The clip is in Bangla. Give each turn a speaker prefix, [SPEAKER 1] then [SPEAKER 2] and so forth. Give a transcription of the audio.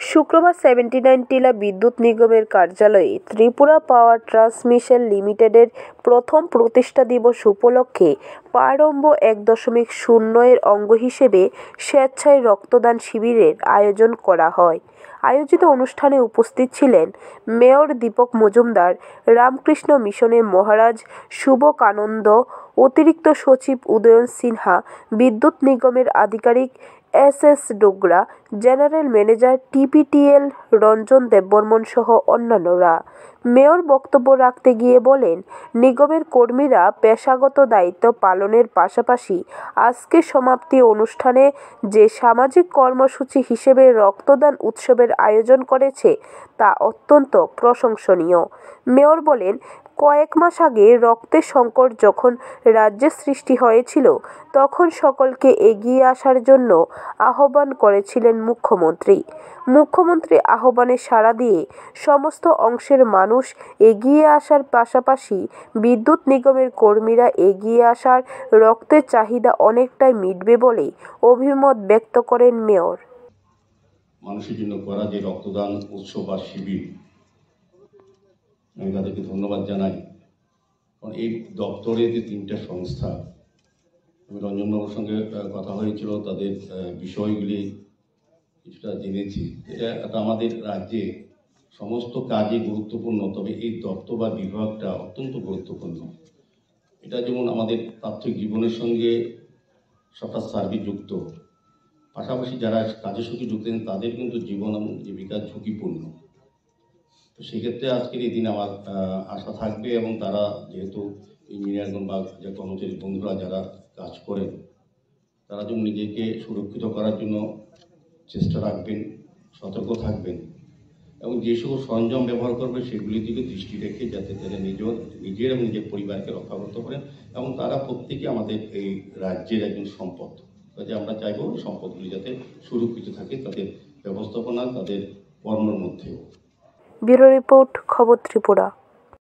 [SPEAKER 1] শুক্রবার 79 টিলা বিদ্যুৎ নিগমের কার্যালয়ে ত্রিপুরা পাওয়ার ট্রান্সমিশন লিমিটেডের প্রথম প্রতিষ্ঠা দিবস উপলক্ষে প্রারম্ভ 1.0 এর অঙ্গ হিসেবে স্বেচ্ছায় রক্তদান শিবিরের আয়োজন করা হয়। আয়োজিত অনুষ্ঠানে উপস্থিত ছিলেন মেয়র দীপক মজুমদার, রামকৃষ্ণ মিশনের মহারাজ শুভকানন্দ, অতিরিক্ত সচিব উদয়ন সিনহা, বিদ্যুৎ নিগমের আধিকারিক S Dogra, general manager টিপিটিএল Ranjan Debbarman সহ অন্যান্যরা। মেয়র বক্তব্য রাখতে গিয়ে বলেন, নিগমের কর্মীরা পেশাগত দায়িত্ব পালনের পাশাপাশি আজকে সমাপ্তি অনুষ্ঠানে যে সামাজিক কর্মসূচি হিসেবে রক্তদান উৎসবের আয়োজন করেছে তা অত্যন্ত প্রশংসনীয়। মেয়র বলেন, কয়েক মাস আগে রক্তের সংকট যখন রাজ্যে সৃষ্টি হয়েছিল তখন সকলকে এগিয়ে আসার জন্য আহ্বান করেছিলেন মুখ্যমন্ত্রী। মুখ্যমন্ত্রী আহ্বানে সাড়া দিয়ে সমস্ত অংশের মানুষ এগিয়ে আসার পাশাপাশি বিদ্যুৎ নিগমের কর্মীরা এগিয়ে আসার রক্তের চাহিদা অনেকটাই মিটবে বলে অভিমত ব্যক্ত করেন মেয়র।
[SPEAKER 2] মানুষের জন্য করা যে রক্তদান উৎসব বা শিবির, আমি তাদেরকে ধন্যবাদ জানাই। কারণ এই দপ্তরে যে 3টা সংস্থা, আমি রঞ্জনবাবুর সঙ্গে কথা হয়েছিল, তাদের বিষয়গুলি কিছুটা জেনেছি। এটা আমাদের রাজ্যে সমস্ত কাজে গুরুত্বপূর্ণ, তবে এই দপ্তর বা বিভাগটা অত্যন্ত গুরুত্বপূর্ণ। এটা যেমন আমাদের প্রাত্যহিক জীবনের সঙ্গে সবটা সার্বিক যুক্ত, পাশাপাশি যারা কাজের সঙ্গে যুক্ত তাদের কিন্তু জীবন এবং জীবিকা ঝুঁকিপূর্ণ। তো সেক্ষেত্রে আজকের এই দিন আমার আশা থাকবে, এবং তারা যেহেতু ইঞ্জিনিয়ারগণ বা যে কর্মচারী বন্ধুরা যারা কাজ করেন, তারা যেন নিজেকে সুরক্ষিত করার জন্য চেষ্টা রাখবেন, সতর্ক থাকবেন, এবং যে সকল সরঞ্জাম ব্যবহার করবে সেগুলির দিকে দৃষ্টি রেখে যাতে তারা নিজের এবং নিজের পরিবারকে রক্ষা করতে পারেন। এবং তারা প্রত্যেকে আমাদের এই রাজ্যের একজন সম্পদ, কাজে আমরা চাইব সম্পদগুলি যাতে সুরক্ষিত থাকে তাদের ব্যবস্থাপনা, তাদের কর্মের মধ্যেও।
[SPEAKER 1] ব্যুরো রিপোর্ট, খবর ত্রিপুরা।